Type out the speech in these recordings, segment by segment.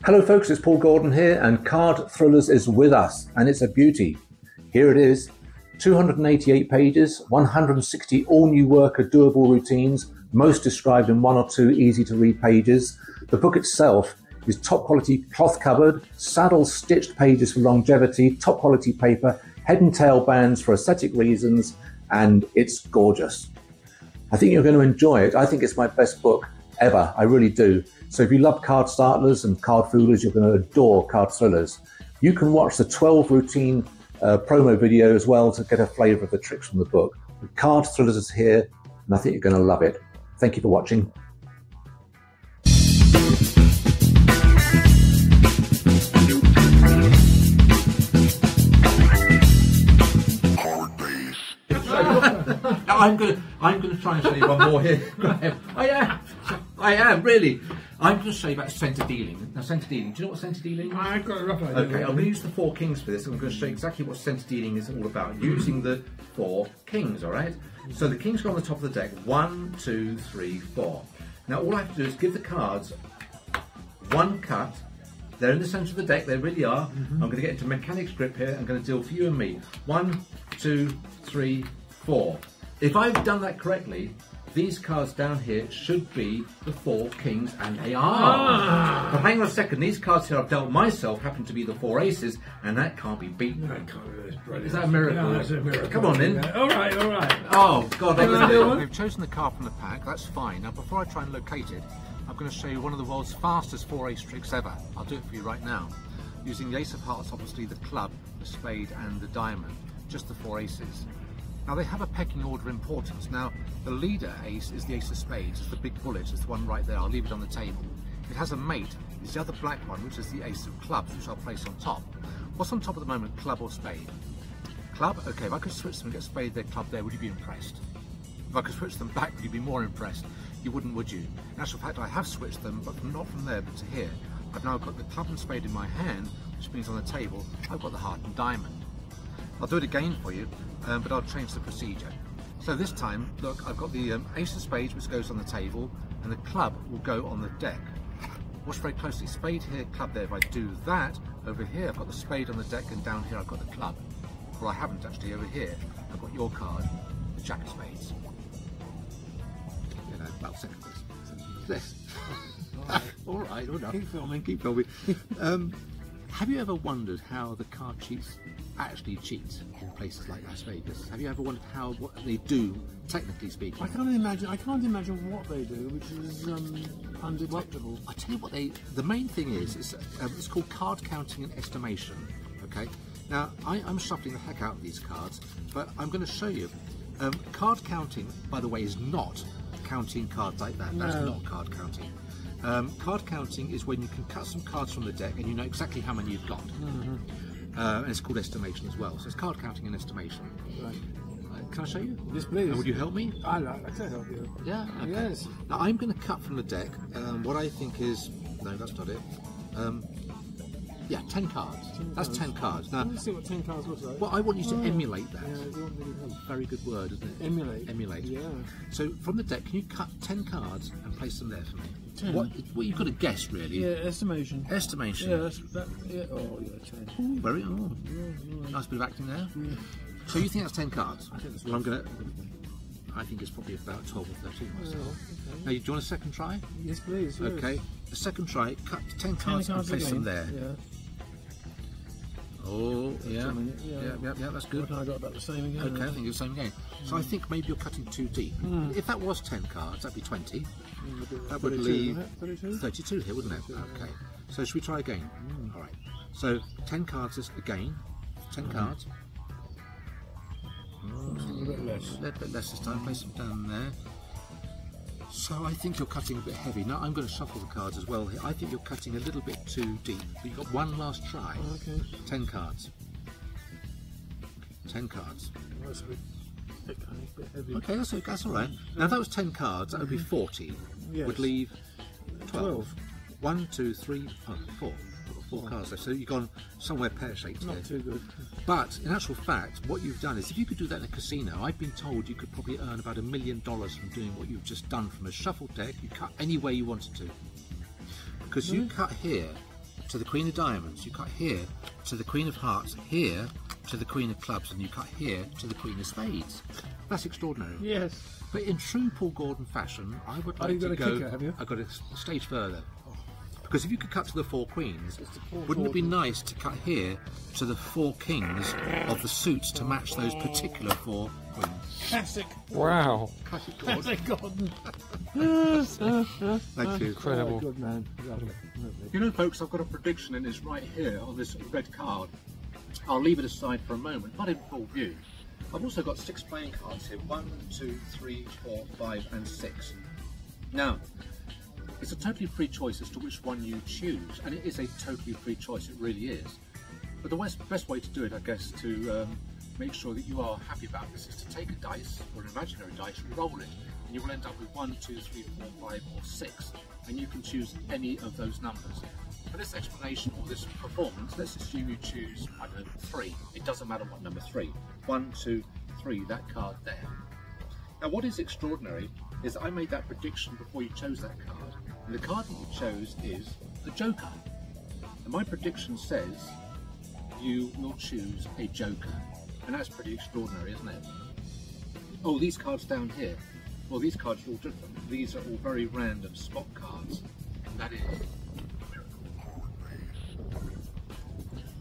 Hello folks, it's Paul Gordon here, and Card Thrillers is with us, and it's a beauty. Here it is, 288 pages, 160 all-new worker doable routines, most described in 1 or 2 easy-to-read pages. The book itself is top-quality cloth-covered, saddle-stitched pages for longevity, top-quality paper, head and tail bands for aesthetic reasons, and it's gorgeous. I think you're going to enjoy it. I think it's my best book ever, I really do. So if you love card starters and card foolers, you're going to adore Card Thrillers. You can watch the 12 routine promo video as well to get a flavour of the tricks from the book. Card Thrillers is here, and I think you're going to love it. Thank you for watching. I'm gonna try and show you one more here. I am really. I'm going to show you about centre dealing. Now, centre dealing. Do you know what centre dealing is? I've got a rough idea. Okay, I'm going to use the 4 kings for this. I'm going to show you exactly what centre dealing is all about using the 4 kings. All right. So the kings go on the top of the deck. 1, 2, 3, 4. Now all I have to do is give the cards one cut. They're in the centre of the deck. They really are. I'm going to get into mechanics grip here. I'm going to deal for you and me. 1, 2, 3, 4. If I've done that correctly, these cards down here should be the 4 kings, and they are. But hang on a second, these cards here I've dealt myself happen to be the 4 aces, and that can't be beaten. That can't be brilliant. Is that a miracle? Yeah, that's a miracle. Come on then. All right, all right. Oh, God. They've chosen the card from the pack, that's fine. Now, before I try and locate it, I'm going to show you one of the world's fastest 4 ace tricks ever. I'll do it for you right now. Using the ace of hearts, obviously the club, the spade, and the diamond. Just the 4 aces. Now they have a pecking order of importance. Now the leader ace is the ace of spades, it's the big bullet, it's the one right there, I'll leave it on the table. It has a mate, it's the other black one, which is the ace of clubs, which I'll place on top. What's on top at the moment, club or spade? Club? Okay, if I could switch them and get spade there, club there, would you be impressed? If I could switch them back, would you be more impressed? You wouldn't, would you? In actual fact, I have switched them, but not from there, but to here. I've now got the club and spade in my hand, which means on the table, I've got the heart and diamond. I'll do it again for you, but I'll change the procedure. So this time, look, I've got the ace of spades, which goes on the table, and the club will go on the deck. Watch very closely, spade here, club there. If I do that, over here I've got the spade on the deck, and down here I've got the club. Well, I haven't actually. Over here I've got your card, the jack of spades. You know, about second place. All right, all right. Keep filming, keep filming. Have you ever wondered how the card cheats actually cheat in places like Las Vegas? Have you ever wondered what they do, technically speaking? I can't imagine what they do, which is undetectable. Well, I tell you what, the main thing is it's called card counting and estimation. Okay. Now I'm shuffling the heck out of these cards, but I'm going to show you. Card counting, by the way, is not counting cards like that. That's not card counting. Card counting is when you can cut some cards from the deck and you know exactly how many you've got. And it's called estimation as well. So it's card counting and estimation. Right. Can I show you? Yes, please. Would you help me? I can help you. Yeah? Okay. Yes. Now I'm going to cut from the deck what I think is... No, that's not it. Yeah, 10 cards. That's 10 cards. Now, Let's see what 10 cards looks like. Well, I want you to emulate that. Yeah, you want me to help. Very good word, isn't it? Emulate. Emulate. Yeah. So from the deck, can you cut 10 cards and place them there for me? 10? What you've got to guess, really. Yeah, estimation. Estimation. Yeah, yeah. Oh, yeah, 10. Ooh, very Yeah. nice bit of acting there. Yeah. So you think that's 10 cards? I think that's Well, I think it's probably about 12 or 13 myself. Okay. Now, do you want a second try? Yes, please. Yes. Okay. The second try, cut 10 cards and place them there. Yeah. Oh, yeah. Yeah, That's good. I got about the same again. Okay, I think it's the same again. So I think maybe you're cutting too deep. If that was 10 cards, that'd be 20. That would leave 32 here, wouldn't it? Okay. So should we try again? All right. So 10 cards is again. 10 cards. A bit less. A little bit less this time. Place them down there. So I think you're cutting a bit heavy. Now I'm going to shuffle the cards as well here. I think you're cutting a little bit too deep. But you've got one last try. Okay. 10 cards. 10 cards. That's a bit heavy. Okay, that's all right. Now if that was 10 cards, that would be 40. Yes. Would leave 12. 1, 2, 3, 4. 4 cards left. So you've gone somewhere pear-shaped here. Not too good. But in actual fact, what you've done is, if you could do that in a casino, I've been told you could probably earn about $1 million from doing what you've just done from a shuffled deck. You cut any way you wanted to. Because you cut here, to the Queen of Diamonds, you cut here to the Queen of Hearts, here to the Queen of Clubs, and you cut here to the Queen of Spades. That's extraordinary. Yes. But in true Paul Gordon fashion, I would like to go... Kicker, have you? I've got a stage further. Because if you could cut to the 4 queens, wouldn't it be nice to cut here to the 4 kings of the suits to match those particular 4 queens? Classic. Wow. Classic Gordon. Thank you. Incredible. Oh, good man. Lovely. You know, folks, I've got a prediction, and it's right here on this red card. I'll leave it aside for a moment, not in full view. I've also got 6 playing cards here. 1, 2, 3, 4, 5 and 6. Now, it's a totally free choice as to which one you choose, and it is a totally free choice, it really is. But the best way to do it, I guess, to make sure that you are happy about this, is to take a dice, or an imaginary dice, and roll it. And you will end up with 1, 2, 3, 4, 5 or 6, and you can choose any of those numbers. For this explanation or this performance, let's assume you choose, I don't know, 3. It doesn't matter what number 3. 1, 2, 3, that card there. Now what is extraordinary is I made that prediction before you chose that card, and the card that you chose is the Joker. And my prediction says you will choose a Joker, and that's pretty extraordinary, isn't it? Oh, these cards down here, well, these cards are all different. These are all very random spot cards, and that is a miracle.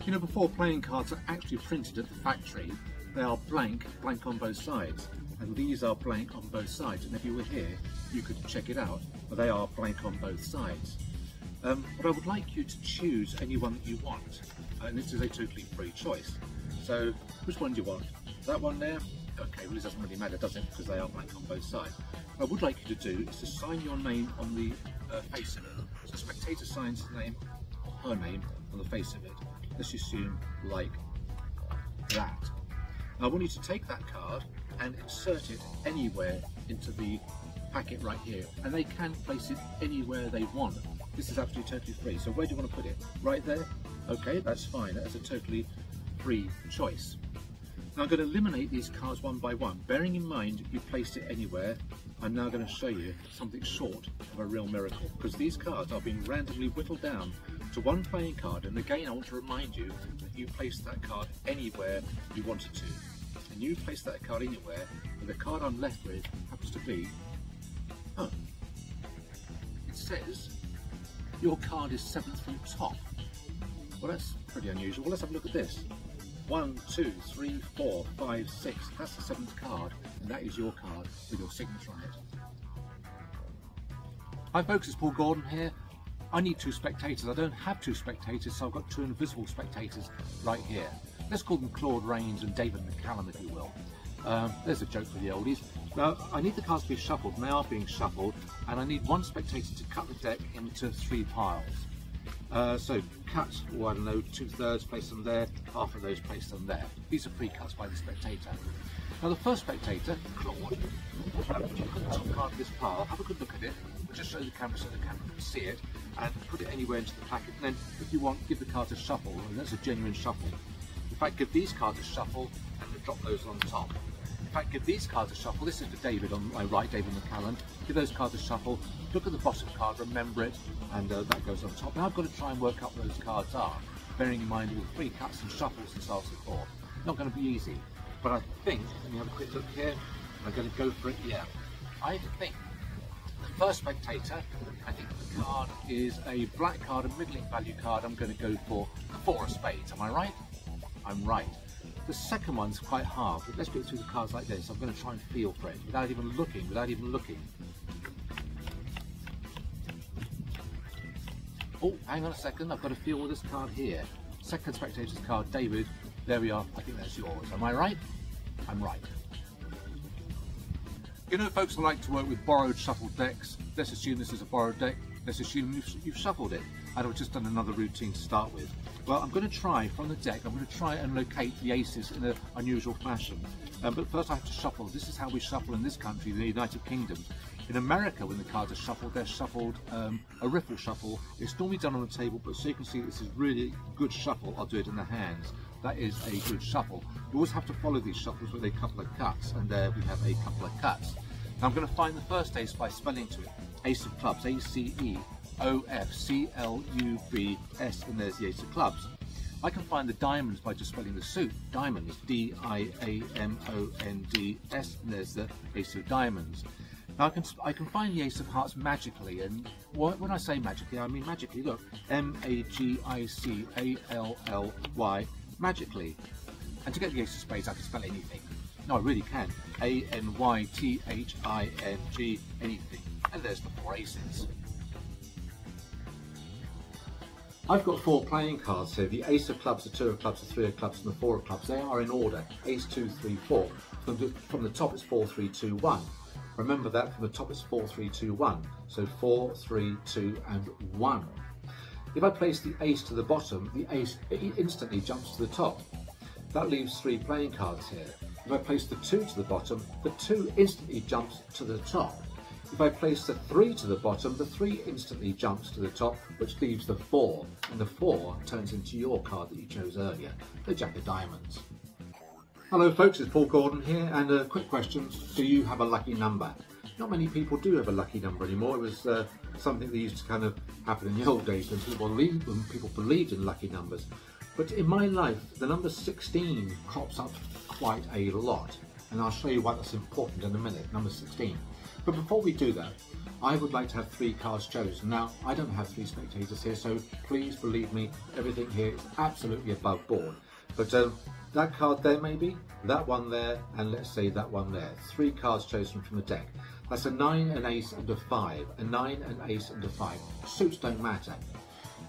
You know, before playing cards are actually printed at the factory, they are blank on both sides. And these are blank on both sides, and if you were here you could check it out, but they are blank on both sides. But I would like you to choose any one that you want, and this is a totally free choice. So which one do you want? That one there? Okay, well it doesn't really matter, does it, because they are blank on both sides. What I would like you to do is to sign your name on the face of it. So the spectator signs his name, or her name, on the face of it. Let's assume like that. Now I want you to take that card and insert it anywhere into the packet right here, and they can place it anywhere they want. This is absolutely totally free. So where do you want to put it? Right there? Okay, that's fine. That's a totally free choice. Now I'm going to eliminate these cards one by one. Bearing in mind you placed it anywhere, I'm now going to show you something short of a real miracle, because these cards are being randomly whittled down to one playing card, and again I want to remind you that you placed that card anywhere you wanted to. And you place that card anywhere, and the card I'm left with happens to be, oh, it says your card is 7th from top. Well, that's pretty unusual. Well, let's have a look at this. 1, 2, 3, 4, 5, 6. That's the 7th card, and that is your card with your signature on it. Hi folks, it's Paul Gordon here. I need 2 spectators. I don't have 2 spectators, so I've got 2 invisible spectators right here. Let's call them Claude Rains and David McCallum, if you will. There's a joke for the oldies. Now, I need the cards to be shuffled, and they are being shuffled, and I need 1 spectator to cut the deck into 3 piles. So cut, I don't know, 2/3, place them there, half of those place them there. These are pre-cuts by the spectator. Now the first spectator, Claude, put the top card of this pile, have a good look at it, we'll just show the camera so the camera can see it, and put it anywhere into the packet, and then if you want, give the cards a shuffle, and that's a genuine shuffle. In fact, give these cards a shuffle and drop those on top. In fact, give these cards a shuffle. This is for David on my right, David McCallum. Give those cards a shuffle. Look at the bottom card, remember it, and that goes on top. Now I've got to try and work out what those cards are, bearing in mind all the free cuts and shuffles and so on and so forth. Not going to be easy, but I think, let me have a quick look here. I'm going to go for it, yeah. I think the first spectator, I think the card is a black card, a middling value card. I'm going to go for the 4 of spades, am I right? I'm right. The second one's quite hard, but let's go through the cards like this. I'm going to try and feel for it without even looking, Oh, hang on a second, I've got to feel with this card here. Second spectator's card, David, there we are, I think that's yours. Am I right? I'm right. You know, folks, I like to work with borrowed shuffled decks. Let's assume this is a borrowed deck. Let's assume you've shuffled it, and I've just done another routine to start with. Well, I'm going to try from the deck, I'm going to try and locate the aces in an unusual fashion. But first I have to shuffle. This is how we shuffle in this country, the United Kingdom. In America, when the cards are shuffled, they're shuffled a riffle shuffle. It's normally done on the table, but so you can see this is really good shuffle. I'll do it in the hands. That is a good shuffle. You always have to follow these shuffles with a couple of cuts, and there we have a couple of cuts. Now I'm going to find the first ace by spelling to it. Ace of clubs, A-C-E, O-F, C-L-U-B-S, and there's the ace of clubs. I can find the diamonds by just spelling the suit, diamonds, D-I-A-M-O-N-D-S, and there's the ace of diamonds. Now I can find the ace of hearts magically, and when I say magically, I mean magically, look, M-A-G-I-C-A-L-L-Y, magically. And to get the ace of spades, I can spell anything. No, I really can. A-N-Y-T-H-I-N-G, anything. And there's the 4 aces. I've got 4 playing cards here. The ace of clubs, the 2 of clubs, the 3 of clubs, and the 4 of clubs. They are in order. Ace, 2, 3, 4. From the top it's 4, 3, 2, 1. Remember that from the top it's 4, 3, 2, 1. So 4, 3, 2, and 1. If I place the ace to the bottom, the ace instantly jumps to the top. That leaves 3 playing cards here. If I place the 2 to the bottom, the 2 instantly jumps to the top. If I place the 3 to the bottom, the 3 instantly jumps to the top, which leaves the 4, and the 4 turns into your card that you chose earlier, the Jack of Diamonds. Hello folks, it's Paul Gordon here, and a quick question, do you have a lucky number? Not many people do have a lucky number anymore. It was something that used to kind of happen in the old days when people believed in lucky numbers. But in my life, the number 16 crops up quite a lot, and I'll show you why that's important in a minute, number 16. But before we do that, I would like to have 3 cards chosen. Now, I don't have 3 spectators here, so please believe me, everything here is absolutely above board. But that card there maybe, that one there, and let's say that one there. 3 cards chosen from the deck. That's a 9, an ace, and a 5. A 9, an ace, and a 5. Suits don't matter.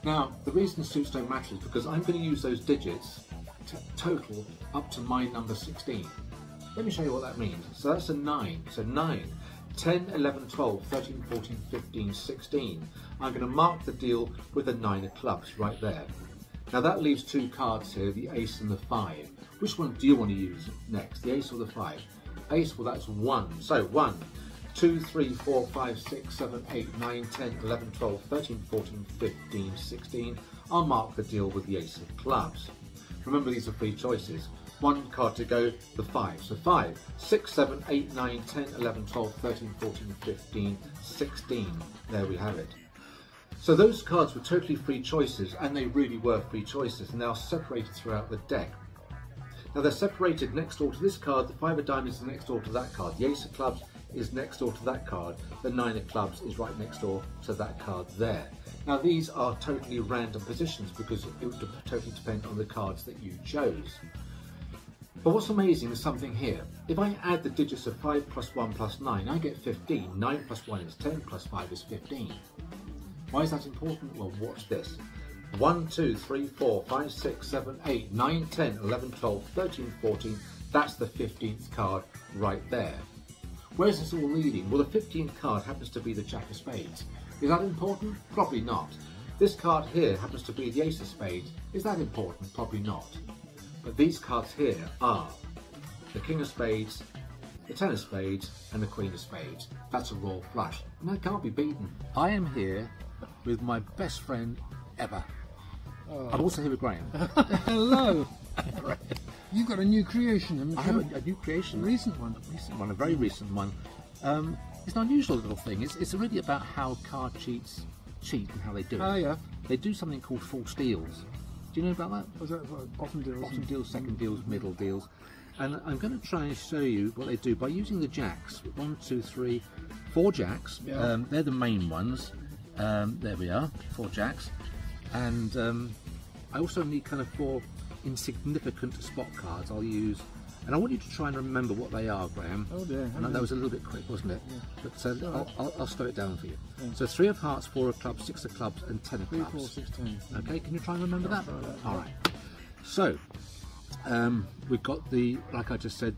Now, the reason suits don't matter is because I'm going to use those digits to total up to my number 16. Let me show you what that means. So that's a 9. So 9, 10, 11, 12, 13, 14, 15, 16. I'm going to mark the deal with the 9 of clubs right there. Now that leaves 2 cards here, the ace and the 5. Which one do you want to use next, the ace or the 5? Ace, well that's 1. So 1, 2, 3, 4, 5, 6, 7, 8, 9, 10, 11, 12, 13, 14, 15, 16. I'll mark the deal with the ace of clubs. Remember these are free choices. 1 card to go, the 5. So 5, 6, 7, 8, 9, 10, 11, 12, 13, 14, 15, 16. There we have it. So those cards were totally free choices, and they really were free choices, and they are separated throughout the deck. Now they're separated next door to this card, the 5 of diamonds is next door to that card, the ace of clubs is next door to that card, the 9 of clubs is right next door to that card there. Now these are totally random positions because it would totally depend on the cards that you chose. But what's amazing is something here. If I add the digits of 5 plus 1 plus 9, I get 15. 9 plus 1 is 10, plus 5 is 15. Why is that important? Well, watch this. 1, 2, 3, 4, 5, 6, 7, 8, 9, 10, 11, 12, 13, 14. That's the 15th card right there. Where's this all leading? Well, the 15th card happens to be the Jack of Spades. Is that important? Probably not. This card here happens to be the Ace of Spades. Is that important? Probably not. But these cards here are the King of Spades, the 10 of Spades, and the Queen of Spades. That's a royal flush, and that can't be beaten. I am here with my best friend ever. Oh. I'm also here with Graham. Hello. You've got a new creation, haven't you? I have a new creation. A recent one. A very recent one. It's an unusual little thing. It's really about how card cheats cheat and how they do it. Oh yeah. They do something called false deals. Do you know about that? Was that bottom deals? Bottom deals, second deals, middle deals. And I'm going to try and show you what they do by using the jacks. 1, 2, 3, 4 jacks. Yeah. They're the main ones. There we are, 4 jacks. And I also need kind of 4 insignificant spot cards I'll use. And I want you to try and remember what they are, Graham. Oh dear. I know that was a little bit quick, wasn't it? Yeah. But I'll slow it down for you. Yeah. So 3 of hearts, 4 of clubs, 6 of clubs, and 10 of 3, clubs. 4, 6, 10. Okay, can you try and remember that? Try that. All right. So we've got the, like I just said,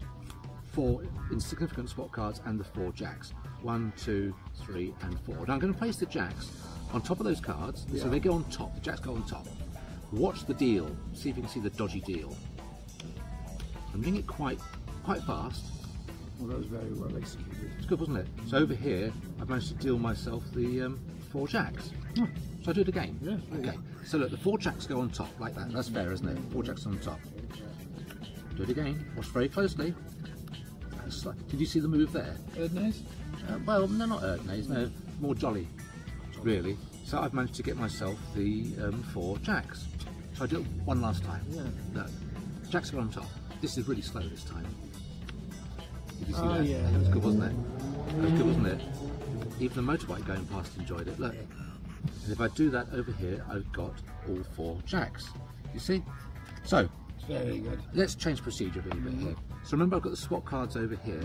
4 insignificant spot cards and the 4 jacks. 1, 2, 3, and 4. Now I'm going to place the jacks on top of those cards, so they go on top. The jacks go on top. Watch the deal. See if you can see the dodgy deal. I'm doing it quite fast. Well, that was very well executed. It's good, wasn't it? So over here, I've managed to deal myself the 4 jacks. Oh. Shall I do it again? Yeah. Okay. So look, the 4 jacks go on top like that. That's fair, isn't it? 4 jacks on top. Do it again. Watch very closely. Did you see the move there? Erdnase? Well, no, not Erdnase. No, more jolly. Really. So I've managed to get myself the 4 jacks. So I do it one last time. Yeah. No, jacks are on top. This is really slow this time. Did you see Oh, that? yeah. That was good, wasn't it? That was good, wasn't it? Even the motorbike going past enjoyed it. Look. And if I do that over here, I've got all 4 jacks. You see? So, Very good. let's change procedure a little bit here. So remember, I've got the spot cards over here.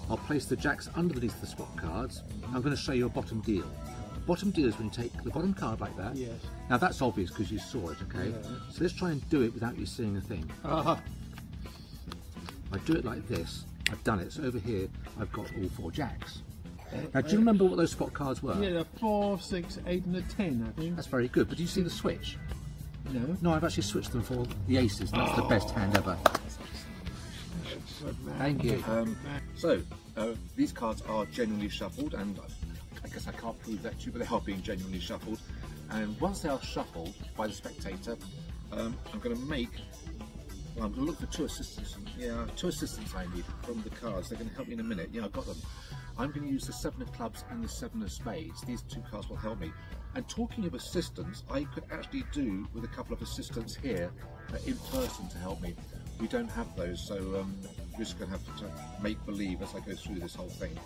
I'll place the jacks underneath the spot cards. I'm going to show you a bottom deal. Bottom deal is when you take the bottom card like that. Yes. Now that's obvious because you saw it, okay? Yeah. So let's try and do it without you seeing a thing. I do it like this. I've done it. So over here, I've got all 4 jacks. Now, do you remember what those spot cards were? Yeah, the 4, 6, 8 and the 10, I think. That's very good. But do you see the switch? No. No, I've actually switched them for the aces. That's the best hand ever. Thank you. So, these cards are genuinely shuffled, and I guess I can't prove that to you, but they are being genuinely shuffled. And once they are shuffled by the spectator, I'm going to make. Well, I'm going to look for 2 assistants. Yeah, 2 assistants I need from the cards. They're going to help me in a minute. Yeah, I've got them. I'm going to use the 7 of clubs and the 7 of spades. These 2 cards will help me. And talking of assistants, I could actually do with a couple of assistants here in person to help me. We don't have those, so we're just going to have to make believe as I go through this whole thing.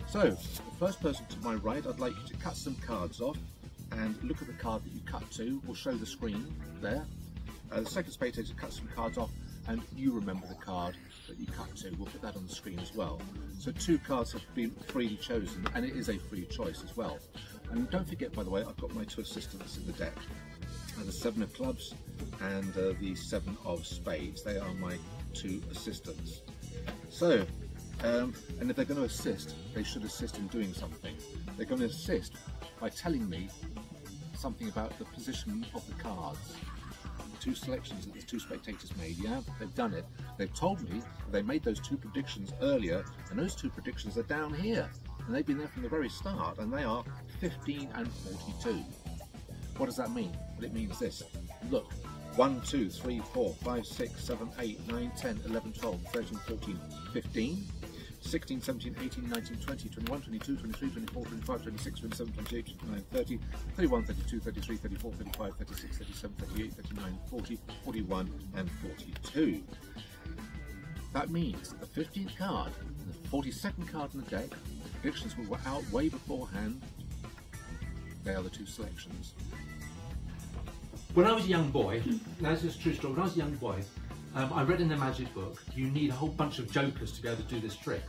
So, the first person to my right, I'd like you to cut some cards off and look at the card that you cut to. We'll show the screen there. The second spectator cut some cards off, and you remember the card that you cut to. We'll put that on the screen as well. So 2 cards have been freely chosen, and it is a free choice as well. And don't forget, by the way, I've got my 2 assistants in the deck. The 7 of clubs and the 7 of spades. They are my 2 assistants. So, and if they're going to assist, they should assist in doing something. They're going to assist by telling me something about the position of the cards. 2 selections that the 2 spectators made, yeah? They've done it. They've told me they made those 2 predictions earlier, and those 2 predictions are down here. And they've been there from the very start, and they are 15 and 42. What does that mean? Well, it means this. Look, 1, 2, 3, 4, 5, 6, 7, 8, 9, 10, 11, 12, 13, 14, 15, 16, 17, 18, 19, 20, 21, 22, 23, 24, 25, 26, 27, 28, 29, 30, 31, 32, 33, 34, 35, 36, 37, 38, 39, 40, 41 and 42. That means that the 15th card and the 42nd card in the deck, predictions were out way beforehand. They are the 2 selections. When I was a young boy, now this is a true story, when I was a young boy, I read in the magic book, you need a whole bunch of jokers to be able to do this trick.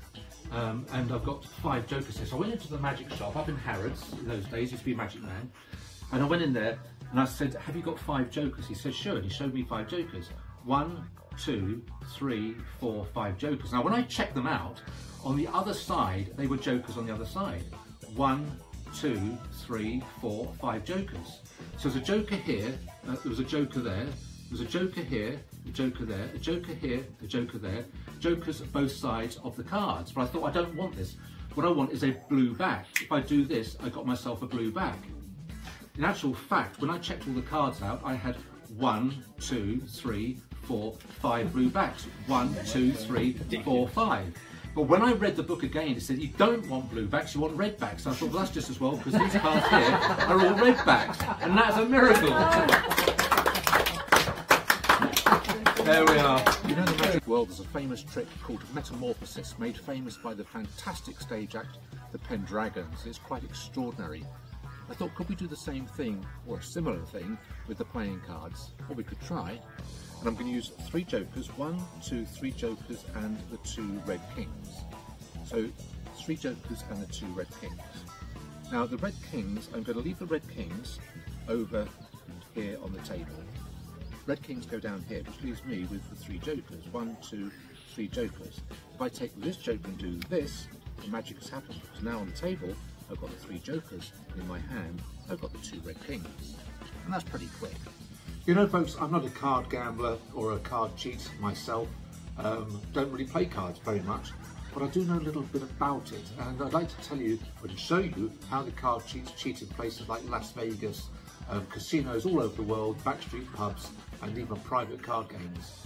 And I've got 5 jokers here. So I went into the magic shop up in Harrods, in those days, used to be a magic man. And I went in there and I said, have you got 5 jokers? He said, sure. And he showed me 5 jokers. 1, 2, 3, 4, 5 jokers. Now when I checked them out, on the other side, they were jokers on the other side. 1, 2, 3, 4, 5 jokers. So there's a joker here, there was a joker there, there's a joker here, a joker there, a joker here, a joker there, jokers at both sides of the cards. But I thought, I don't want this. What I want is a blue back. If I do this, I got myself a blue back. In actual fact, when I checked all the cards out, I had 1, 2, 3, 4, 5 blue backs. 1, 2, 3, 4, 5. But when I read the book again, it said you don't want blue backs, you want red backs. So I thought, well, that's just as well, because these cards here are all red backs, and that's a miracle. There we are. You know, in the magic world, there's a famous trick called metamorphosis, made famous by the fantastic stage act, the Pendragons. It's quite extraordinary. I thought, could we do the same thing, or a similar thing, with the playing cards? Well, we could try. And I'm going to use 3 jokers, 1, 2, 3 jokers and the 2 red kings. So 3 jokers and the 2 red kings. Now the red kings, I'm going to leave the red kings over here on the table. Red kings go down here, which leaves me with the 3 jokers. 1, 2, 3 jokers. If I take this joker and do this, the magic has happened, because now on the table I've got the 3 jokers, and in my hand I've got the 2 red kings. And that's pretty quick. You know, folks, I'm not a card gambler or a card cheat myself. Don't really play cards very much, but I do know a little bit about it, and I'd like to tell you and show you how the card cheats cheat in places like Las Vegas, casinos all over the world, backstreet pubs, and even private card games.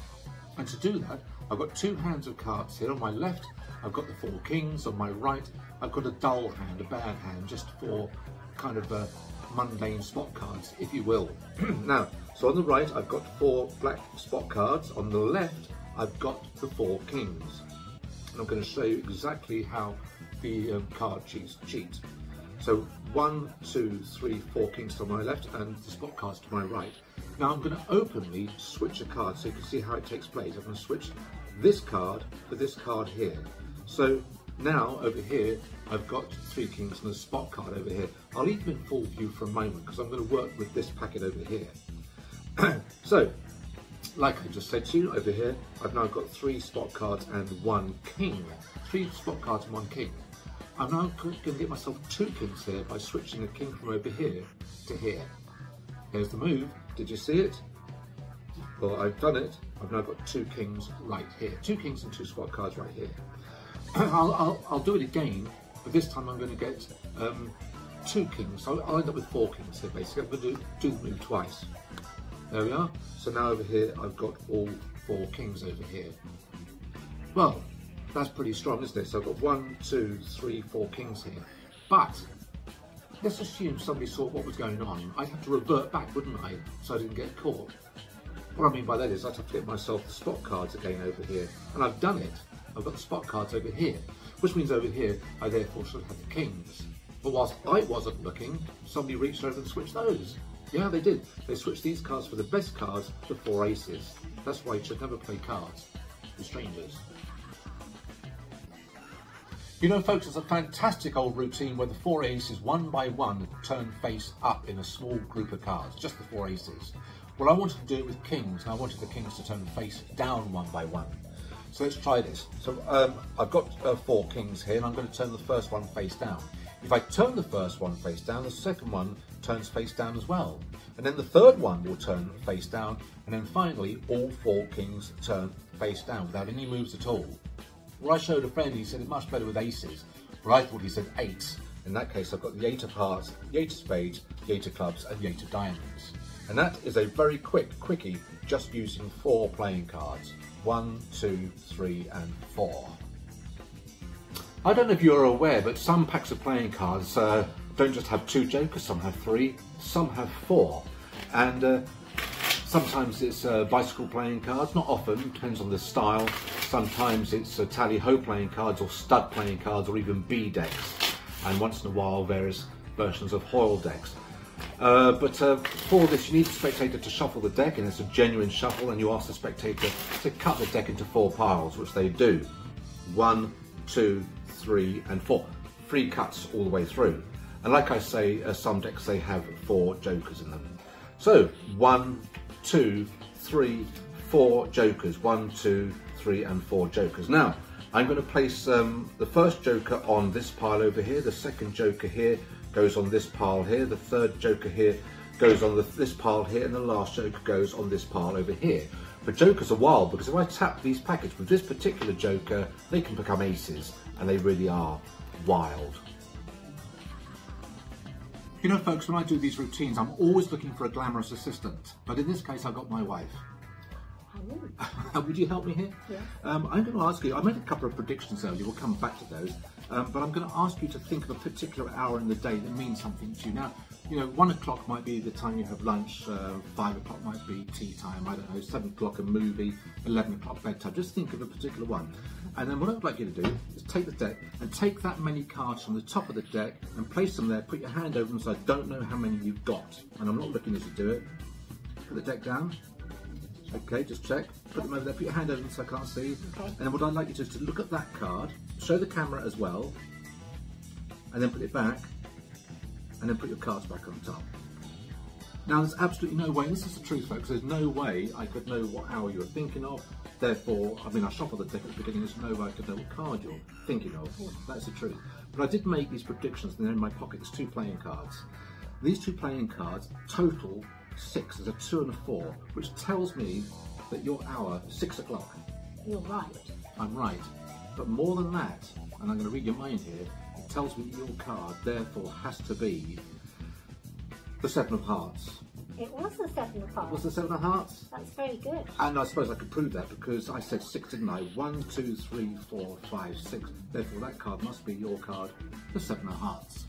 And to do that, I've got 2 hands of cards here. On my left, I've got the 4 kings. On my right, I've got a dull hand, a bad hand, just for kind of mundane spot cards, if you will. Now, so on the right I've got 4 black spot cards, on the left I've got the 4 kings. And I'm going to show you exactly how the card cheat. So 1, 2, 3, 4 kings to my left and the spot cards to my right. Now I'm going to openly switch a card so you can see how it takes place. I'm going to switch this card for this card here. So now over here I've got 3 kings and a spot card over here. I'll leave them in full view for a moment because I'm going to work with this packet over here. So, like I just said to you, over here I've now got 3 spot cards and 1 king. 3 spot cards and 1 king. I'm now going to get myself 2 kings here by switching a king from over here to here. Here's the move. Did you see it? Well, I've done it. I've now got 2 kings right here. 2 kings and 2 spot cards right here. I'll do it again, but this time I'm going to get 2 kings. So I'll end up with 4 kings here basically. I'm going to do the move twice. There we are. So now over here I've got all 4 kings over here. Well, that's pretty strong, isn't it? So I've got 1, 2, 3, 4 kings here. But let's assume somebody saw what was going on. I'd have to revert back, wouldn't I? So I didn't get caught. What I mean by that is I'd have to get myself the spot cards again over here. And I've done it. I've got the spot cards over here. Which means over here I therefore should have the kings. But whilst I wasn't looking, somebody reached over and switched those. Yeah, they did. They switched these cards for the best cards to 4 aces. That's why you should never play cards with strangers. You know, folks, it's a fantastic old routine where the 4 aces, one by one, turn face up in a small group of cards, just the 4 aces. Well, I wanted to do it with kings, and I wanted the kings to turn face down one by one. So let's try this. So I've got 4 kings here, and I'm going to turn the first one face down. If I turn the first one face down, the second one turns face down as well. And then the third one will turn face down, and then finally all 4 kings turn face down without any moves at all. Well, I showed a friend, he said it's much better with aces. Well, I thought he said 8. In that case, I've got the 8 of hearts, the 8 of spades, the 8 of clubs, and the 8 of diamonds. And that is a very quickie, just using 4 playing cards. 1, 2, 3, and 4. I don't know if you're aware, but some packs of playing cards don't just have 2 jokers, some have 3, some have 4. And sometimes it's bicycle playing cards, not often, depends on the style. Sometimes it's tally-ho playing cards or stud playing cards or even B decks. And once in a while various versions of Hoyle decks. But for this you need the spectator to shuffle the deck, and it's a genuine shuffle, and you ask the spectator to cut the deck into 4 piles, which they do. 1, 2, 3 and 4. 3 cuts all the way through. And like I say, some decks they have 4 jokers in them. So 1, 2, 3, 4 jokers. 1, 2, 3 and 4 jokers. Now I'm going to place the first joker on this pile over here, the second joker here goes on this pile here, the third joker here goes on this pile here, and the last joker goes on this pile over here. But jokers are wild, because if I tap these packets with this particular joker, they can become aces, and they really are wild. You know, folks, when I do these routines, I'm always looking for a glamorous assistant, but in this case I got my wife. Would you help me here? Yeah. I'm going to ask you, I made a couple of predictions earlier, we'll come back to those, but I'm going to ask you to think of a particular hour in the day that means something to you. Now, you know, 1 o'clock might be the time you have lunch, 5 o'clock might be tea time, I don't know, 7 o'clock a movie, 11 o'clock bedtime. Just think of a particular one. And then what I'd like you to do is take the deck and take that many cards from the top of the deck and place them there, put your hand over them so I don't know how many you've got. And I'm not looking as you do it. Put the deck down. Okay, just check. Put them over there, put your hand over them so I can't see. Okay. And then what I'd like you to do is to look at that card, show the camera as well, and then put it back, and then put your cards back on top. Now there's absolutely no way, and this is the truth folks, there's no way I could know what hour you were thinking of, therefore, I mean I shuffled the deck at the beginning, there's no way I could know what card you're thinking of, that's the truth. But I did make these predictions, and they're in my pocket, there's 2 playing cards. These 2 playing cards total 6, there's a 2 and a 4, which tells me that your hour is 6 o'clock. You're right. I'm right. But more than that, and I'm going to read your mind here, it tells me that your card therefore has to be the 7 of hearts. It was the 7 of hearts. It was the 7 of hearts? That's very good. And I suppose I could prove that because I said 6, didn't I? 1, 2, 3, 4, 5, 6. Therefore that card must be your card, the 7 of hearts.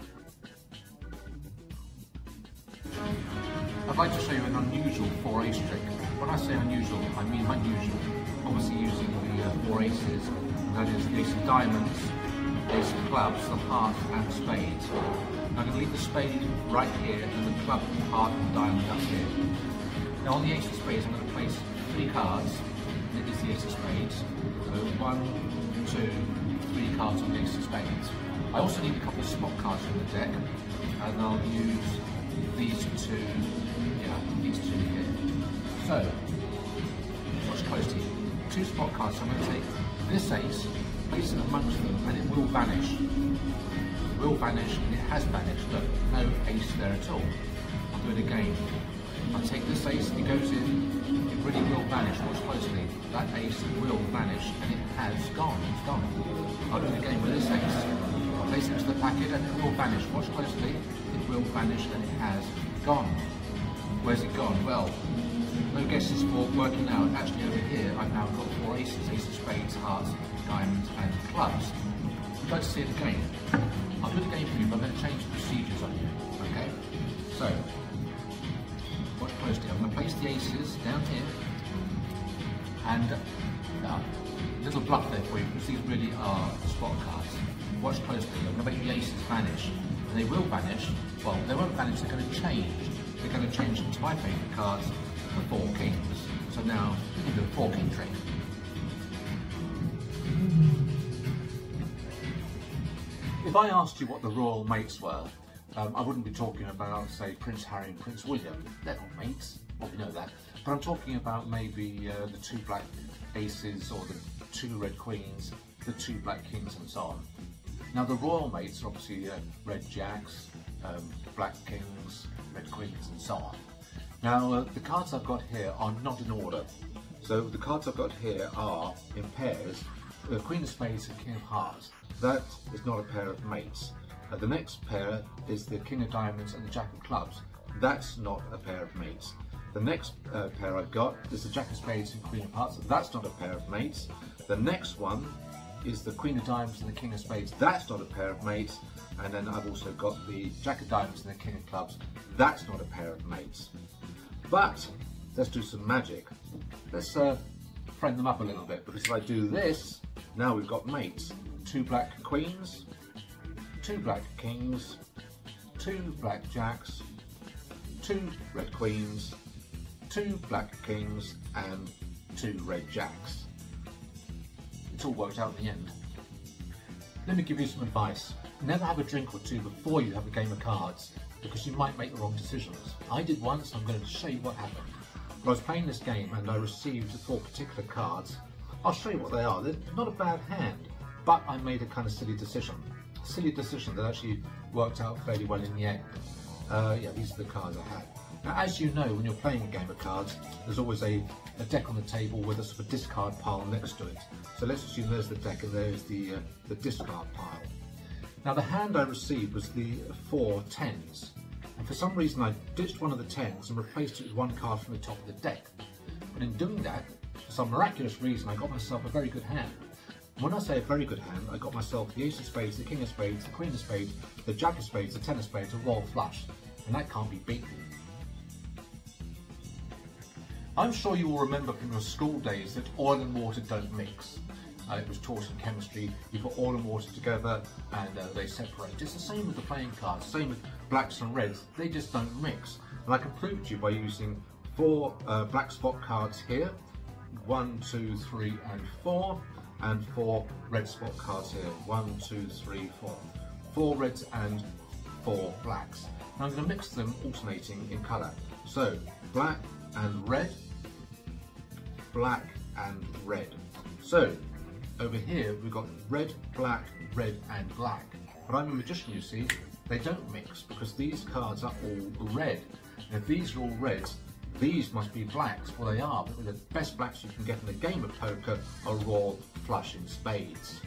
like to show you an unusual 4 ace trick. When I say unusual, I mean unusual. Obviously using the 4 aces, and that is the ace of diamonds, ace of clubs, the heart and spades. Now I'm going to leave the spade right here and the club, heart and diamond up here. Now on the ace of spades I'm going to place 3 cards, and it is the ace of spades. So 1, 2, 3 cards on the ace of spades. I also need a couple of spot cards from the deck, and I'll use these two here. So, watch closely. 2 spot cards, so I'm going to take this ace, place it amongst them, and it will vanish. It will vanish, and it has vanished. Look, no ace there at all. I'll do it again. I'll take this ace, it goes in, it really will vanish. Watch closely. That ace will vanish, and it has gone. It's gone. I'll do it again with this ace. I'll place it into the packet, and it will vanish. Watch closely. It will vanish, and it has gone. Where's it gone? Well, no guesses for working out. Actually over here I've now got 4 aces, ace of spades, hearts, diamonds and clubs. Would you like to see it again? I'll do it again for you, but I'm going to change the procedures on you. Okay? So, watch closely. I'm going to place the aces down here, and a little bluff there for you, because these really are spot cards. Watch closely. I'm going to make the aces vanish, and they will vanish. Well, they won't vanish, they're going to change. They're going to change into my favourite cards, the 4 kings. So now we can do a 4 king trick. If I asked you what the royal mates were, I wouldn't be talking about, say, Prince Harry and Prince William. They're not mates, well, we know that. But I'm talking about maybe the 2 black aces or the 2 red queens, the 2 black kings and so on. Now the royal mates are obviously red jacks, black kings, red queens and so on. Now the cards I've got here are not in order. So the cards I've got here are in pairs, the Queen of Spades and King of Hearts. That is not a pair of mates. The next pair is the King of Diamonds and the Jack of Clubs. That's not a pair of mates. The next pair I've got is the Jack of Spades and Queen of Hearts. That's not a pair of mates. The next one is the Queen of Diamonds and the King of Spades. That's not a pair of mates. And then I've also got the Jack of Diamonds and the King of Clubs. That's not a pair of mates. But let's do some magic. Let's friend them up a little bit, because if I do this, now we've got mates. 2 black queens, 2 black kings, 2 black jacks, 2 red queens, 2 black kings and 2 red jacks. It's all worked out in the end. Let me give you some advice. Never have a drink or 2 before you have a game of cards, because you might make the wrong decisions. I did once, I'm going to show you what happened. I was playing this game and I received 4 particular cards. I'll show you what they are. They're not a bad hand, but I made a kind of silly decision. A silly decision that actually worked out fairly well in the end. Yeah, these are the cards I had. Now, as you know, when you're playing a game of cards, there's always a deck on the table with a sort of discard pile next to it. So let's assume there's the deck and there's the discard pile. Now the hand I received was the 4 tens, and for some reason I ditched one of the 10s and replaced it with 1 card from the top of the deck. But in doing that, for some miraculous reason, I got myself a very good hand. And when I say a very good hand, I got myself the Ace of Spades, the King of Spades, the Queen of Spades, the Jack of Spades, the 10 of Spades, a royal flush, and that can't be beaten. I'm sure you will remember from your school days that oil and water don't mix. It was taught in chemistry, you put oil and water together and they separate. It's the same with the playing cards, same with blacks and reds, they just don't mix. And I can prove to you by using 4 black spot cards here, 1, 2, 3 and 4, and 4 red spot cards here, 1, 2, 3, 4. 4 reds and 4 blacks. Now I'm going to mix them alternating in colour. So black and red, black and red. So over here we've got red, black, red and black. But I'm a magician, you see, they don't mix because these cards are all red. And if these are all reds, these must be blacks. Well, they are, but the best blacks you can get in a game of poker are royal flush in spades.